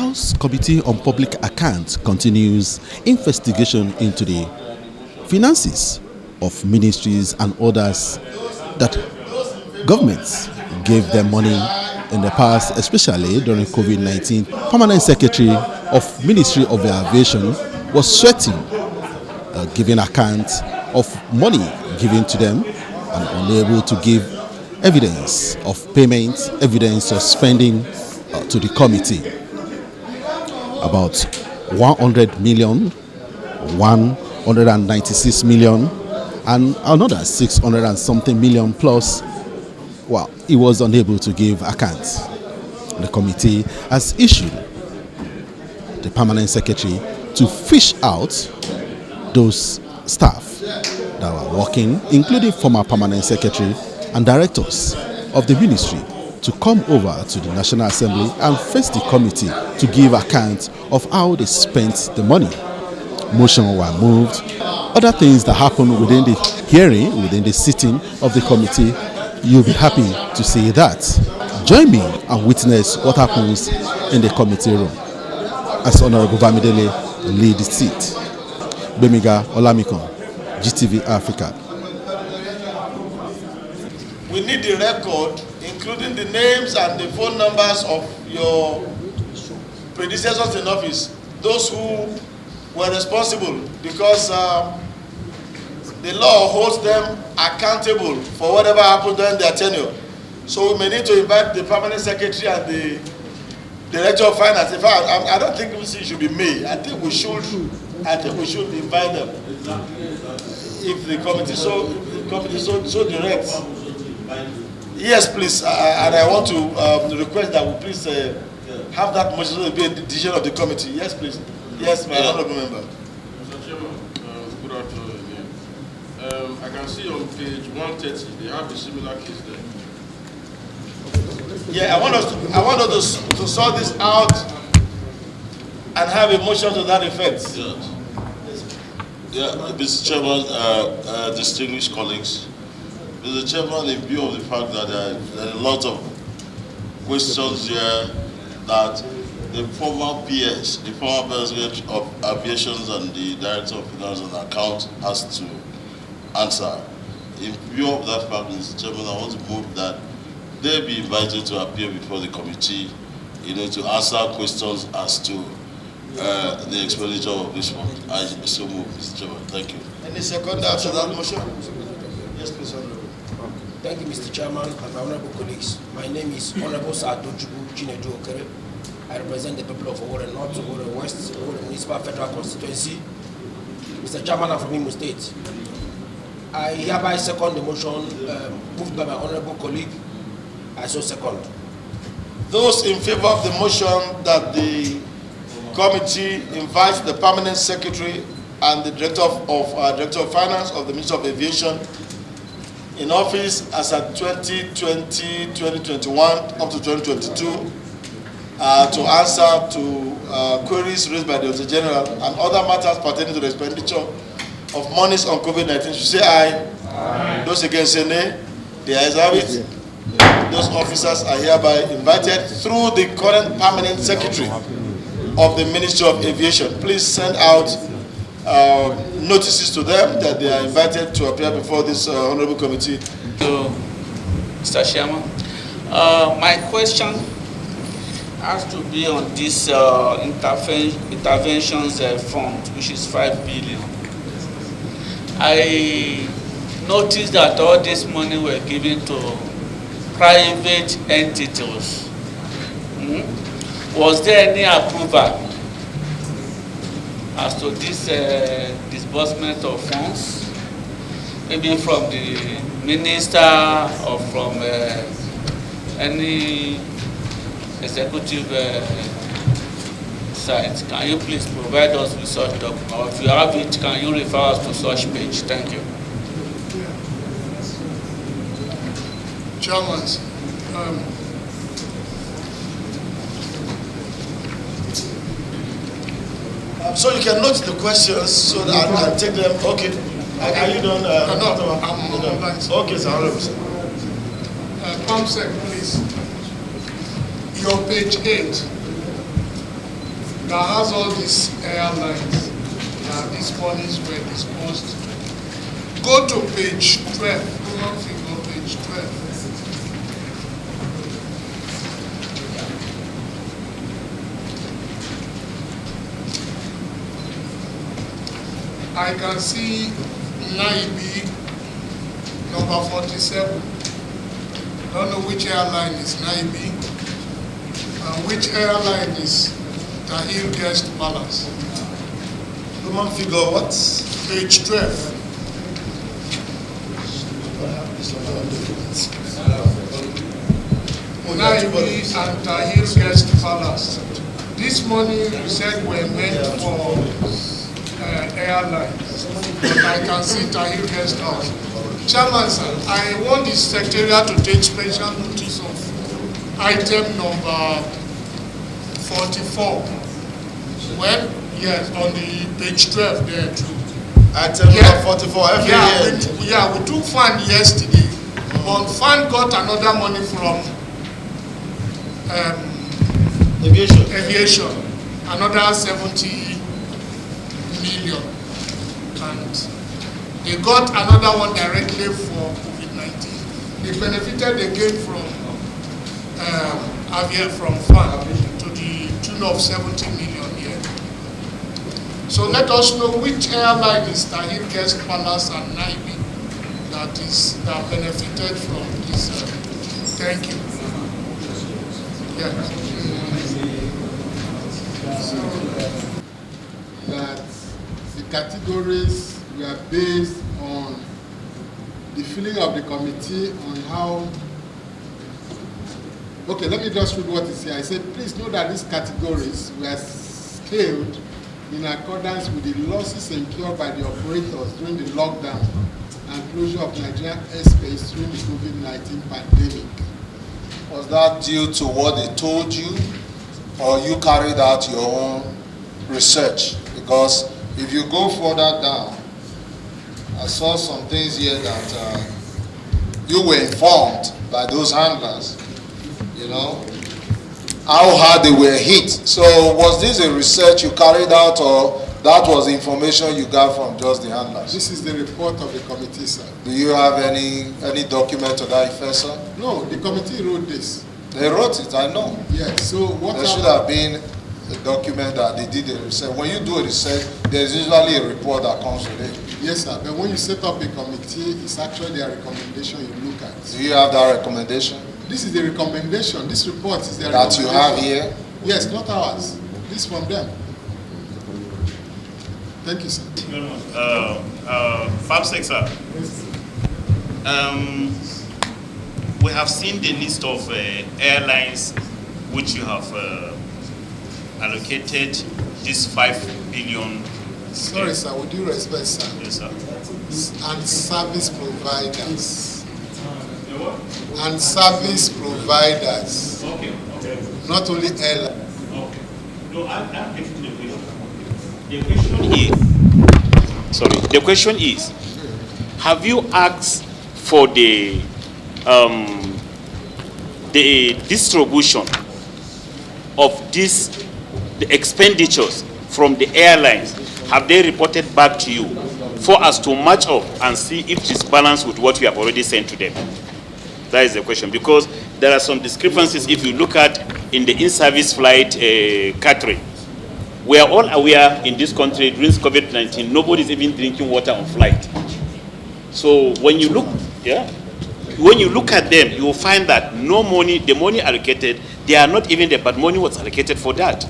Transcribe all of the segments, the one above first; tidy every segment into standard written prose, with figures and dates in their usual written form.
House Committee on Public Accounts continues investigation into the finances of ministries and others that governments gave them money in the past, especially during Covid-19. Permanent Secretary of Ministry of Aviation was sweating, giving account of money given to them and unable to give evidence of payment, evidence of spending to the committee. About 100 million, 196 million, and another 600 and something million plus. Well, he was unable to give accounts. The committee has issued the permanent secretary to fish out those staff that were working, including former permanent secretary and directors of the ministry, to come over to the National Assembly and face the committee to give account of how they spent the money. Motion were moved. Other things that happened within the hearing, within the sitting of the committee, you'll be happy to see that. Join me and witness what happens in the committee room as Honorable Bamidele lead the seat. Bemiga Olamikon, GTV Africa. We need the record, including the names and the phone numbers of your predecessors in office, those who were responsible, because the law holds them accountable for whatever happened during their tenure. So we may need to invite the permanent secretary and the director of finance. In fact, I don't think it should be me. I think we should invite them. If the committee so direct. Yes, please. And I want to request that we please have that motion to be a decision of the committee. Yes, please. Yes, my honorable member. Mr. Chairman, good afternoon again. I can see on page 130 they have a similar case there. Yeah, I want us to sort this out and have a motion to that effect. Yeah, Mr. Chairman, distinguished colleagues, Mr. Chairman, in view of the fact that there are a lot of questions here that the former PS, the former President of Aviation and the Director of Finance and Account has to answer. In view of that fact, Mr. Chairman, I want to move that they be invited to appear before the committee, to answer questions as to the expenditure of this fund. I so move, Mr. Chairman. Thank you. Any second after that motion? Yes, please, Honorable. Thank you, Mr. Chairman and my honorable colleagues. My name is Honorable Sadojubu Chinedu Okere. I represent the people of Owerri North, Owerri West, Owerri Municipal Federal Constituency. Mr. Chairman, I'm from Imo State. I hereby second the motion moved by my honorable colleague. I so second. Those in favor of the motion that the committee invites the permanent secretary and the director of finance of the Ministry of Aviation in office as at 2020-2021 up to 2022 to answer to queries raised by the Auditor General and other matters pertaining to the expenditure of monies on COVID-19 should say aye. Aye. Those against say nay. The ayes have it. Those officers are hereby invited through the current permanent secretary of the Ministry of Aviation. Please send out notices to them that they are invited to appear before this honorable committee. Mr. Chairman, my question has to be on this interventions fund, which is 5 billion. I noticed that all this money were given to private entities. Was there any approval as to this disbursement of funds, maybe from the minister or from any executive site? Can you please provide us with such document? Or if you have it, can you refer us to such page? Thank you. Chairman, so you can note the questions so that I'll take them. Okay. Are you done? No, I'm done. Okay, sir. 100%. Comsec, please. Your page 8. that has all these airlines that these monies were disposed to. Go to page 12, Roman figure page 12. I can see Naibi number 47. Don't know which airline is Naibi and which airline is Tahir Guest Palace. Roman figure what? Page 12. Naibi and Tahir Guest Palace. This money you said were meant for airlines, but I can see Tahir Guest House. Chairman, sir, I want the Secretariat to take special notice of item number 44. Well, yes, on the page 12 there too. Item number 44, every year. We took fund yesterday, but fund got another money from aviation, another 70 million, and they got another one directly for COVID-19. They benefited again from Aviation from fund to the tune of 70 million here. So let us know which airline is Tahir Guest Palace and Naibi that benefited from this. Thank you. Yeah. That the categories were based on the feeling of the committee on how. Okay, let me just read what is here. I said, please note that these categories were scaled in accordance with the losses incurred by the operators during the lockdown and closure of Nigerian airspace during the COVID-19 pandemic. Was that due to what they told you, or you carried out your own research? Because if you go further down, I saw some things here that you were informed by those handlers, you know, how hard they were hit. So was this a research you carried out, or that was the information you got from just the handlers? This is the report of the committee, sir. Do you have any document to that effect, sir? No, the committee wrote this. They wrote it, I know. Yes, so what there should have been a document that they did a research. When you do a research, there's usually a report that comes with it. Yes, sir, but when you set up a committee, it's actually their recommendation you look at. Do you have that recommendation? This is the recommendation. This report is their that recommendation. You have here? Yes, not ours. This from them. Thank you, sir. FABSEC, sir. We have seen the list of airlines which you have allocated this 5 billion. Sorry, sir, with due respect, sir. Yes, sir. And service providers. And service providers. Okay. Not only airlines. Okay. No, I'm getting the question. The question is, have you asked for the distribution of the expenditures from the airlines? Have they reported back to you for us to match up and see if it's balanced with what we have already sent to them? That is the question, because there are some discrepancies. If you look at in the in-service flight catering, we are all aware in this country during COVID-19, nobody is even drinking water on flight. So when you look, when you look at them, you will find that no money, the money allocated, they are not even there, but money was allocated for that.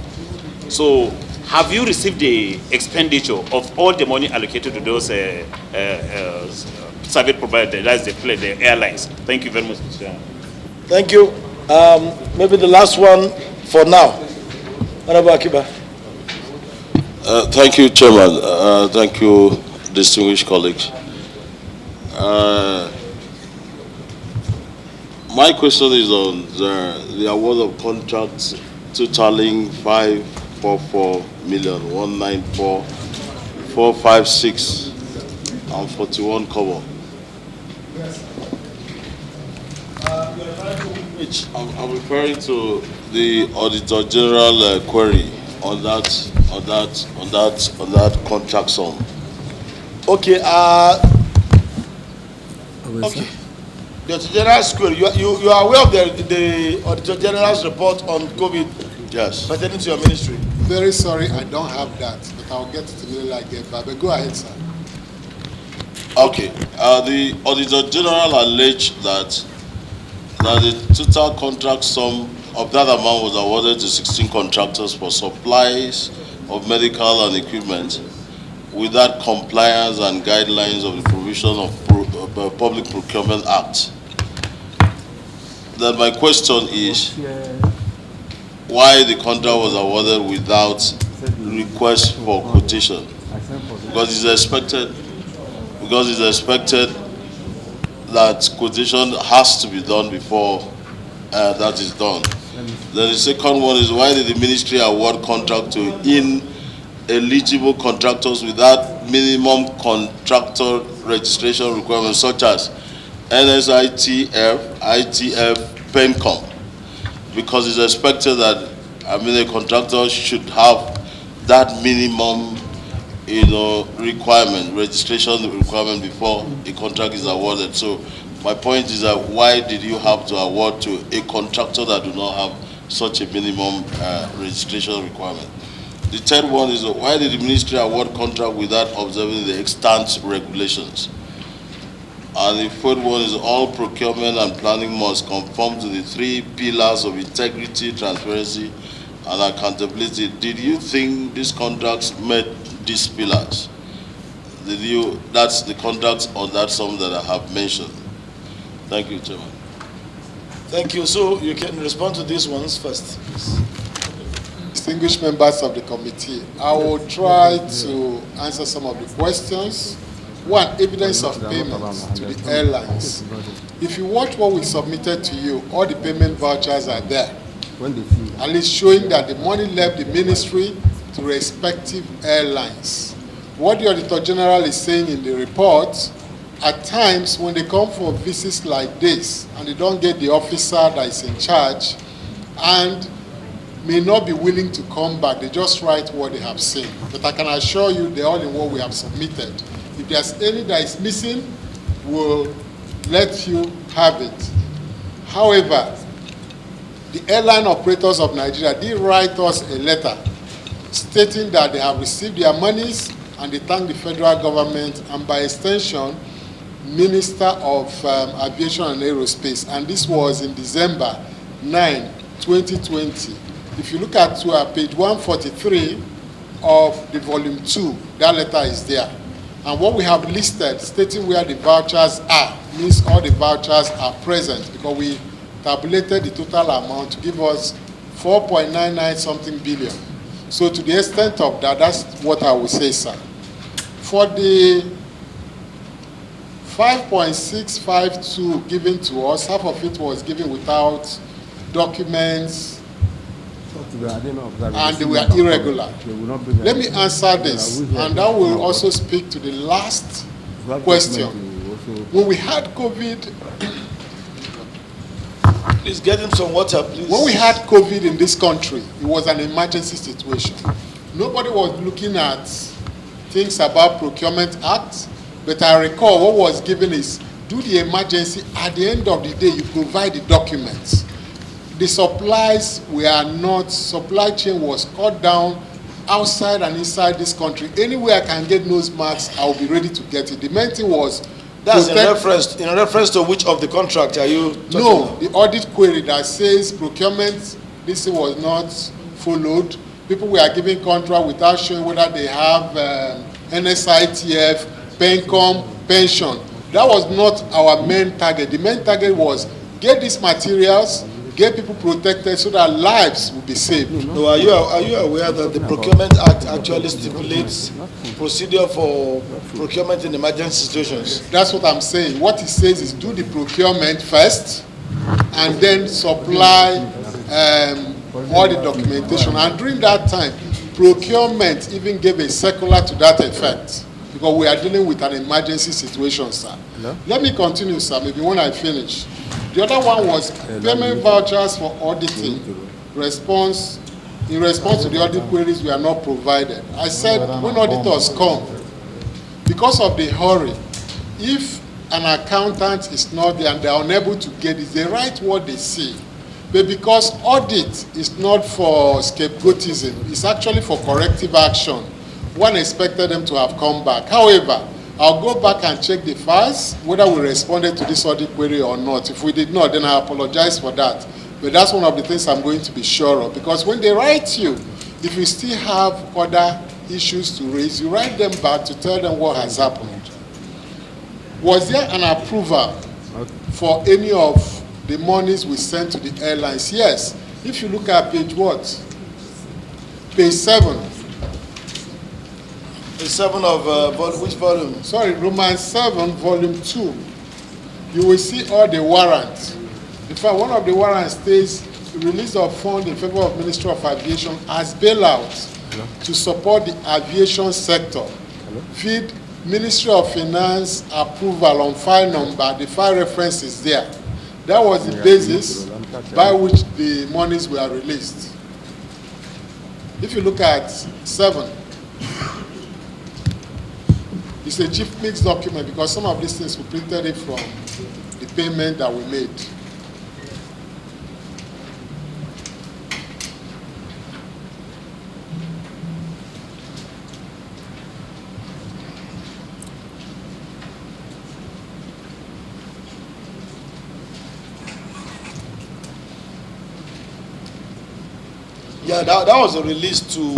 So have you received the expenditure of all the money allocated to those service providers, that's the airlines? Thank you very much, Mr. Chairman. Thank you. Maybe the last one for now. Honorable Akiba. Thank you, Chairman. Thank you, distinguished colleagues. My question is on the award of contracts totaling 544,194,456 and 41 kobo. I'm referring to the Auditor General query on that contract sum. Okay. Okay. The Auditor General's query. You are aware of the Auditor General's report on COVID? Yes. Pertaining to your ministry. Very sorry, I don't have that, but I'll get it immediately I get back. But go ahead, sir. Okay. The Auditor General alleged that the total contract sum of that amount was awarded to 16 contractors for supplies of medical and equipment without compliance and guidelines of the provision of Public Procurement Act. Then my question is, why the contract was awarded without request for quotation? Because it's expected that quotation has to be done before that is done. Then the second one is, why did the ministry award contract to ineligible contractors without minimum contractor registration requirements such as NSITF, ITF, PENCOM? Because it's expected that a contractor should have that minimum requirement, registration requirement before a contract is awarded. So my point is that why did you have to award to a contractor that do not have such a minimum registration requirement? The third one is, why did the ministry award contract without observing the extant regulations? And the fourth one is, all procurement and planning must conform to the 3 pillars of integrity, transparency, and accountability. Did you think these contracts met these pillars? That's the contracts on that sum that I have mentioned. Thank you, Chairman. Thank you. So you can respond to these ones first, please. Distinguished members of the committee, I will try to answer some of the questions. One, evidence of payments to the airlines. If you watch what we submitted to you, all the payment vouchers are there, at least showing that the money left the ministry to respective airlines. What the Auditor General is saying in the report, at times when they come for visits like this and they don't get the officer that is in charge and may not be willing to come back, they just write what they have seen. But I can assure you they're all in what we have submitted. If there's any that is missing, we'll let you have it. However, the airline operators of Nigeria did write us a letter stating that they have received their monies and they thank the federal government and by extension, Minister of Aviation and Aerospace, and this was in December 9, 2020. If you look at page 143 of the volume 2, that letter is there. And what we have listed, stating where the vouchers are, means all the vouchers are present because we tabulated the total amount to give us 4.99 something billion. So to the extent of that, that's what I would say, sir. For the 5.652 given to us, half of it was given without documents, and they were irregular. Let me answer this, and that will also speak to the last question. When we had COVID, please get him some water, please. When we had COVID in this country, it was an emergency situation. Nobody was looking at things about Procurement Act, but I recall what was given is, do the emergency, at the end of the day, you provide the documents. The supplies were not, supply chain was cut down outside and inside this country. Anywhere I can get nose masks, I will be ready to get it. The main thing was, that's in reference to which of the contract are you talking about? The audit query that says procurement, this was not followed. People were giving contract without showing whether they have NSITF, PENCOM, pension. That was not our main target. The main target was get these materials, get people protected so that lives will be saved. No, are you aware that the Procurement Act actually stipulates procedure for procurement in emergency situations? That's what I'm saying. What it says is do the procurement first and then supply all the documentation. And during that time, procurement even gave a circular to that effect because we are dealing with an emergency situation, sir. Hello? Let me continue, sir, maybe when I finish. The other one was payment vouchers for auditing, response in response to the audit queries we are not provided. I said when auditors come, because of the hurry, if an accountant is not there and they are unable to get it, they write what they see. But because audit is not for scapegoatism, it's actually for corrective action, one expected them to have come back. However, I'll go back and check the files, whether we responded to this audit query or not. If we did not, then I apologize for that. But that's one of the things I'm going to be sure of. Because when they write you, if you still have other issues to raise, you write them back to tell them what has happened. Was there an approval for any of the monies we sent to the airlines? Yes. If you look at page what? Page 7. Page 7 of which volume? Sorry, Roman 7, volume 2. You will see all the warrants. In fact, one of the warrants states release of funds in favor of Ministry of Aviation as bailout to support the aviation sector. Feed Ministry of Finance approval on file number. The file reference is there. That was the basis by which the monies were released. If you look at 7, it's a chief mix document because some of these things we printed it from the payment that we made. Yeah, that was a release to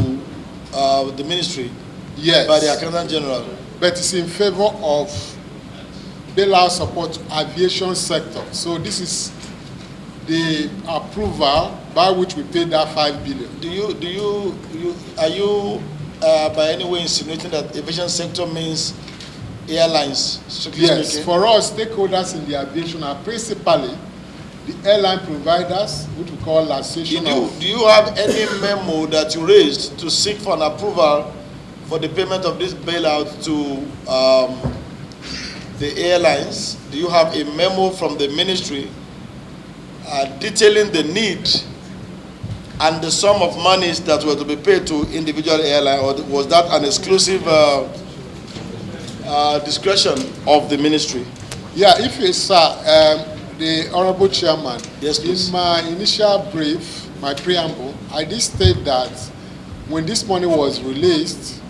the ministry. Yes. By the Accountant General. But it's in favor of bailout support to aviation sector. So this is the approval by which we paid that 5 billion. Are you by any way insinuating that aviation sector means airlines? Yes, speaking? for us, stakeholders in the aviation are principally the airline providers, which we call association of. Do you have any memo that you raised to seek for an approval for the payment of this bailout to the airlines? Do you have a memo from the ministry detailing the need and the sum of monies that were to be paid to individual airlines, or was that an exclusive discretion of the ministry? Yeah, if you, sir, the Honorable Chairman, yes, please. In my initial brief, my preamble, I did state that when this money was released,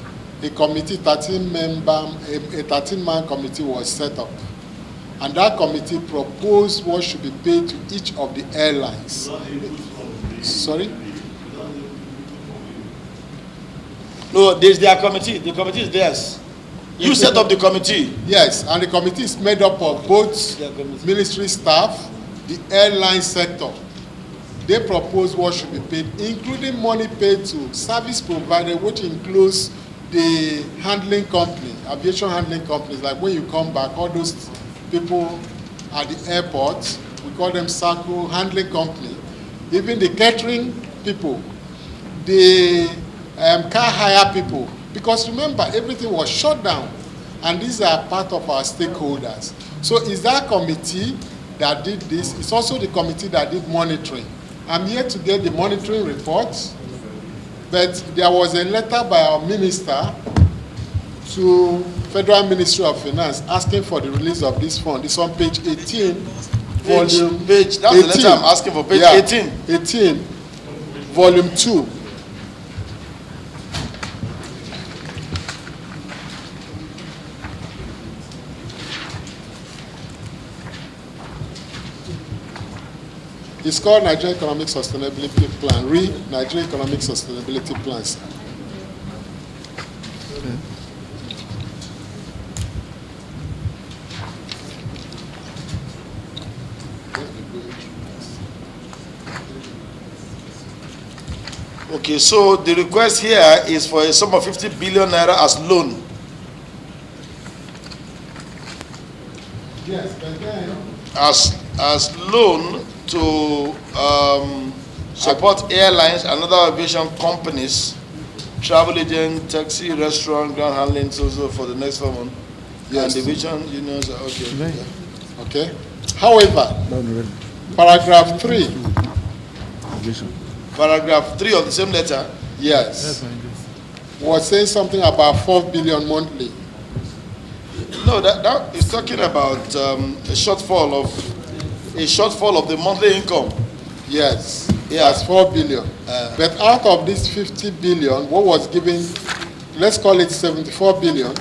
a committee, 13-man committee was set up. And that committee proposed what should be paid to each of the airlines. Sorry? No, there's their committee. The committee is theirs. You set up the committee. Yes, and the committee is made up of both ministry staff, the airline sector. They propose what should be paid, including money paid to service provider, which includes the handling company, aviation handling companies, like when you come back, all those people at the airport, we call them circle handling company, even the catering people, the car hire people, because remember, everything was shut down, and these are part of our stakeholders. So it's that committee that did this. It's also the committee that did monitoring. I'm here to get the monitoring report, but there was a letter by our minister to Federal Ministry of Finance asking for the release of this fund. It's on page 18, volume page. That's 18. The letter I'm asking for, page 18. 18, volume 2. It's called Nigerian Economic Sustainability Plan, Nigerian Economic Sustainability Plans. Okay, so the request here is for a sum of 50 billion naira as loan. Yes, but then as loan to support airlines and other aviation companies, travel agent, taxi, restaurant, ground handling, so for the next 4 months. Yes. And aviation unions, okay. Yeah. Okay. However, paragraph 3 paragraph 3 of the same letter. Yes. Was saying something about 4 billion monthly. No, that is talking about a shortfall of the monthly income. Yes. Yeah. That's 4 billion. But out of this 50 billion, what was given, let's call it 74 billion,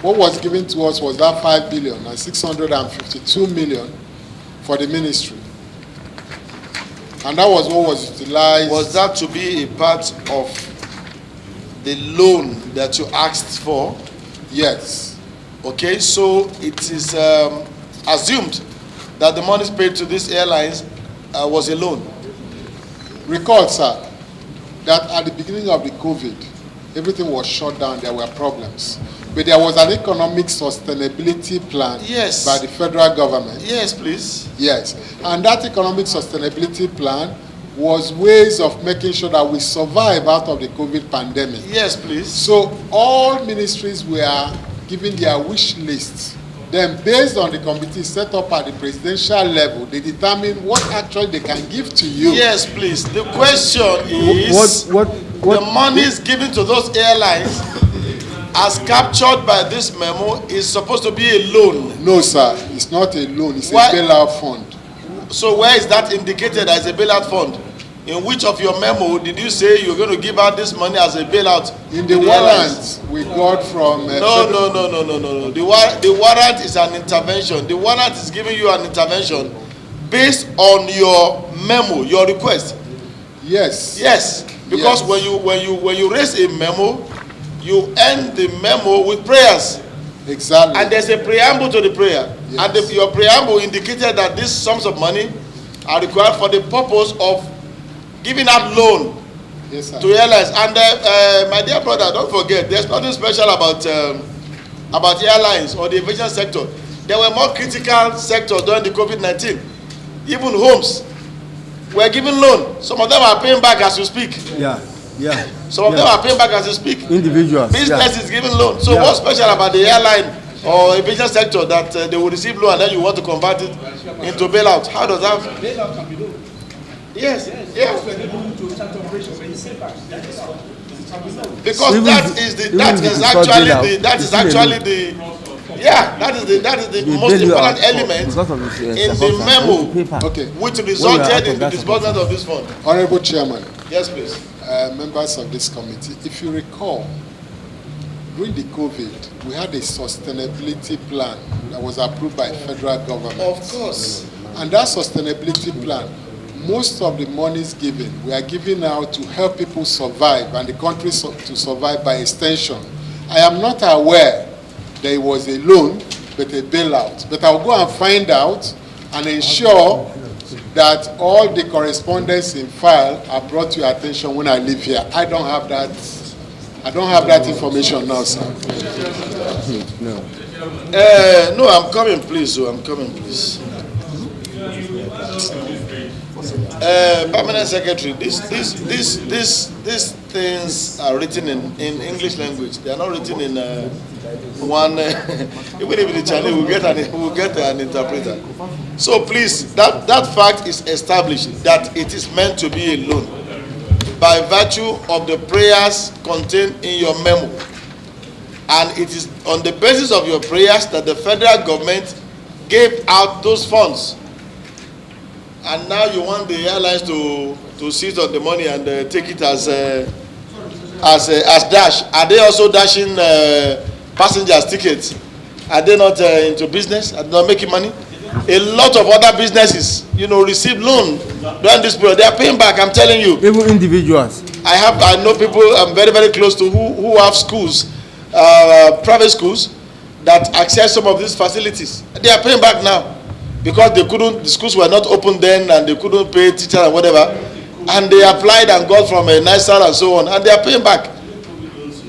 what was given to us was that 5 billion and 652 million for the ministry. And that was what was utilized. Was that to be a part of the loan that you asked for? Yes. Okay, so it is assumed that the money paid to these airlines was a loan. Recall, sir, that at the beginning of the COVID, everything was shut down, there were problems. But there was an economic sustainability plan Yes. by the federal government. Yes, please. Yes. And that economic sustainability plan was ways of making sure that we survive out of the COVID pandemic. Yes, please. So all ministries were given their wish lists. Then based on the committee set up at the presidential level, they determine what actually they can give to you. Yes, please. The question is, the monies given to those airlines as captured by this memo is supposed to be a loan. No, sir. It's not a loan. It's Why? a bailout fund. So where is that indicated as a bailout fund? In which of your memo did you say you're going to give out this money as a bailout? In the warrant we got from... No. The warrant is an intervention. The warrant is giving you an intervention based on your memo, your request. Yes. Yes, because Yes. when you raise a memo, you end the memo with prayers. Exactly. And there's a preamble to the prayer. Yes. And your preamble indicated that these sums of money are required for the purpose of giving out loan Yes, sir. to airlines. And my dear brother, don't forget, there's nothing special about airlines or the aviation sector. There were more critical sectors during the COVID-19. Even homes were given loan. Some of them are paying back as you speak. Yeah. Some of them are paying back as you speak. Individuals. Business is giving loan. So what's special about the airline or aviation sector that they will receive loan and then you want to convert it into bailout? How does that? Bailout can be loan. Yes. Because Even that if- is the even that if is it's not actually bailout, the that it's is still a actually loan. the that is the They most bail you out important element because of the, in the circumstance. memo You pay back. Okay. which out resulted of in the that disbursement of this fund. Honorable Chairman, Yes, please. members of this committee, if you recall, during the COVID, we had a sustainability plan that was approved by federal government. Of course. And that sustainability plan, most of the monies given, we are giving out to help people survive and the country to survive by extension. I am not aware that it was a loan, but a bailout. But I'll go and find out and ensure that all the correspondence in file are brought to your attention when I leave here. I don't have that information now, sir. No, I'm coming, please. So I'm coming, please. Permanent Secretary, these things are written in English language. They are not written in one. Even if the Chinese will get an interpreter. So please, that fact is established that it is meant to be a loan by virtue of the prayers contained in your memo, and it is on the basis of your prayers that the federal government gave out those funds. And now you want the airlines to seize on the money and take it as dash. Are they also dashing passengers' tickets? Are they not into business? Are they not making money? A lot of other businesses, receive loan during this period. They are paying back. I'm telling you. Even individuals. I know people I'm very, very close to who have schools, private schools, that access some of these facilities. They are paying back now. Because the schools were not open then and they couldn't pay teachers and whatever. And they applied and got from a nicer and so on. And they are paying back.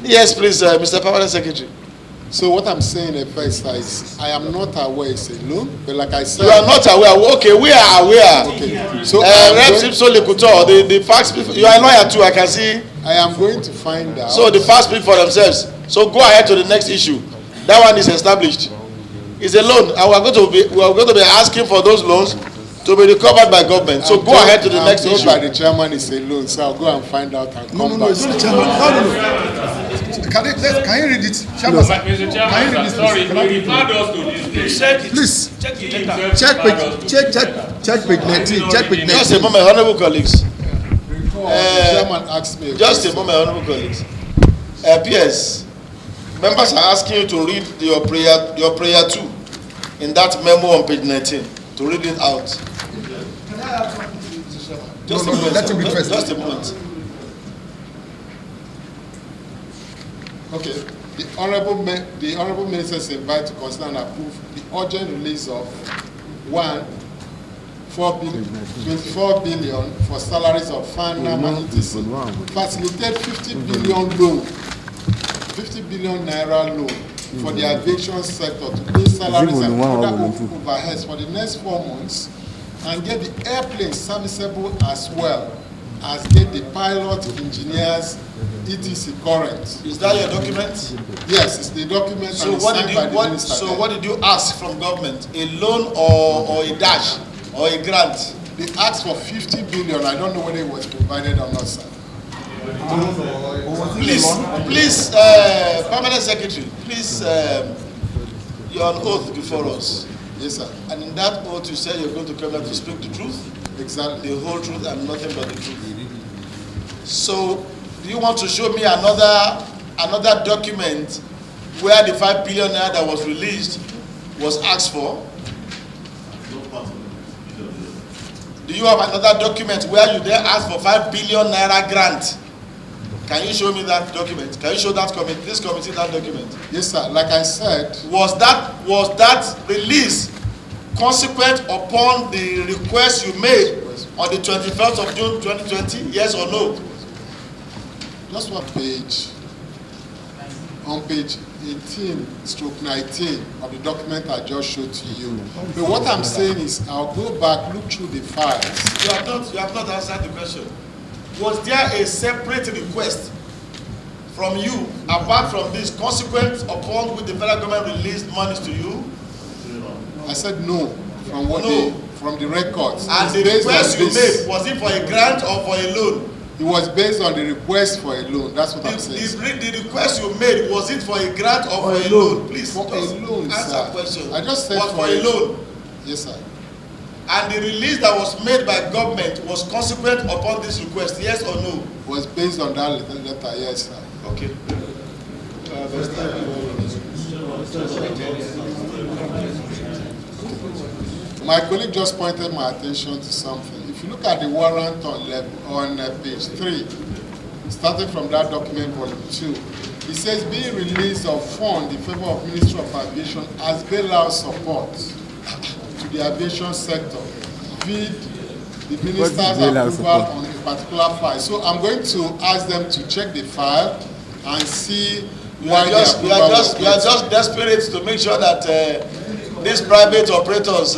Yes, please, Mr. Permanent Secretary. So what I'm saying first is, I am not aware it's a loan, but like I said... You are not aware. Okay, we are aware. Okay. So the facts, you are a lawyer too, I can see. I am going to find out... So the facts speak for themselves. So go ahead to the next issue. That one is established. It's a loan, and we are going to be asking for those loans to be recovered by government. So go ahead to the next issue. By the chairman is a loan, so I'll go and find out and come back. No, it's not the chairman. No. Can you read it? Chairman, Mr. Chairman, can you read this? sorry, he referred us to this page. Please. Check page 19. Check page 19. Just a moment, honorable colleagues. Chairman asked me. Just a moment, honorable colleagues. PS, members are asking you to read your prayer too, in that memo on page 19, to read it out. Can I have something to Mr. Chairman? Just a moment. Let him read first. Just a moment. Okay. The honourable minister is invited to consider and approve the urgent release of 24 billion for salaries of farmers and etc. Facilitate 50 billion loan, 50 billion naira loan for the aviation sector to pay salaries and other overheads for the next 4 months, and get the airplanes serviceable as well as get the pilot, engineers, etc. current. Is that your document? Yes, it's the document. So and what signed did by you the minister. so what did you ask from government? A loan or a dash or a grant? They asked for 50 billion. I don't know whether it was provided or not, sir. Please, permanent secretary, please, you're on oath before us. Yes, sir. And in that oath, you said you're going to come back to speak the truth, Exactly. the whole truth, and nothing but the truth. So, do you want to show me another document where the 5 billion naira that was released was asked for? Do you have another document where you there asked for 5 billion naira grant? Can you show me that document? Can you show that committee, this committee, that document? Yes, sir. Like I said, Was that release consequent upon the request you made on the 21st of June 2020? Yes or no? just what page? On page 18/19 of the document I just showed to you. But what I'm saying is, I'll go back, look through the files. You have not answered the question. Was there a separate request from you, apart from this, consequent upon which the federal government released monies to you? I said no, from what No. from the records. And It's the based on request you this. made, was it for a grant or for a loan? It was based on the request for a loan. That's what I'm saying. The request you made, was it for a grant or for a loan? Please, For a just loan, answer sir. the question. I just said was for for a loan. Yes, sir. And the release that was made by government was consequent upon this request, yes or no? Was based on that letter, yes, sir. Okay. My colleague just pointed my attention to something. If you look at the warrant on page 3, starting from that document, volume 2, it says being released of funds in favor of Ministry of Aviation as bailout support to the aviation sector, vid the minister's approval on a particular file. So I'm going to ask them to check the file and see why You are just desperate to make sure that these private operators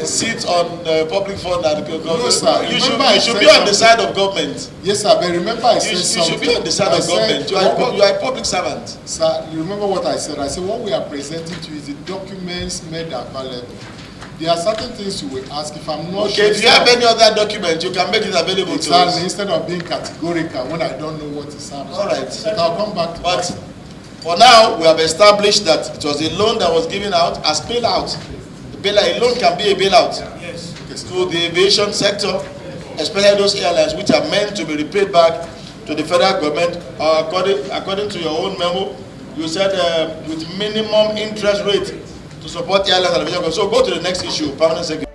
sit on public fund and No, sir. you should be on the side of government. Yes, sir, but remember I said You something. should be on the side of government. You are a public servant. Sir, you remember what I said? I said what we are presenting to you is the documents made available. There are certain things you will ask if I'm not sure. Okay, if you have any other document, you can make it available to us. Instead of being categorical when I don't know what is happening. All right. But I'll come back to But that. for now, we have established that it was a loan that was given out as bailout. A loan can be a bailout to the aviation sector, especially those airlines which are meant to be repaid back to the federal government. According to your own memo, you said with minimum interest rate to support airlines and aviation. So go to the next issue, permanent secretary.